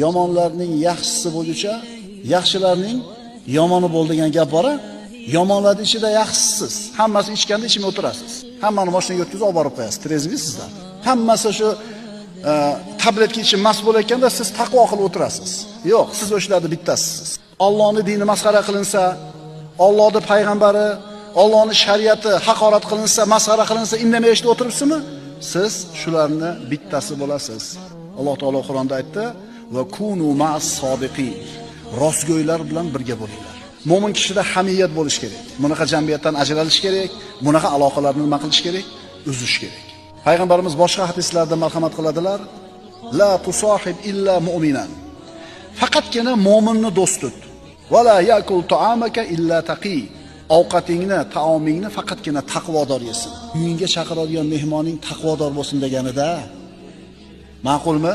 yomonlarning yaxshisi bo'lguncha, yaxshilarning yomoni bo'l degan gap bor-a? Yomonlarning ichida yaxshisiz. Hammasi ichganda ichmay o'tirasiz. Hammani mashinaga o'tkazib olib borib qo'yasiz. Trezvisizlar. Hammasi shu tabletga ichib mast bo'layotganda siz taqvo qilib o'tirasiz. Yo'q, siz o'shalarning bittasisiz. Allohning dini masxara qilinsa, Allohning payg'ambari, Allohning shariati haqorat qilinsa, masxara qilinsa, indamay eshitib o'tiribsizmi? Siz shularni bittasi bo'lasiz. Alloh taolo Qur'onda aytdi: "Va kunu ma'as sodiqin." Rostgo'ylar bilan birga bo'linglar. Mo'min kishida hamiyat bo'lish kerak. Bunaqa jamiyatdan ajralish kerak, bunaqa aloqalarni nima qilish kerak? Uzish kerak. Payg'ambarimiz boshqa hadislarda marhamat qiladilar: "La tusahib illa mu'minan." Faqatgina mo'minni do'st tut. "Va la yakul ta'amaka illa taqi." Ovqatingni, taomingni faqatgina taqvodor yesin. Uyingga chaqiradigan mehmoning taqvodor bo'lsin deganida. Ma'qulmi?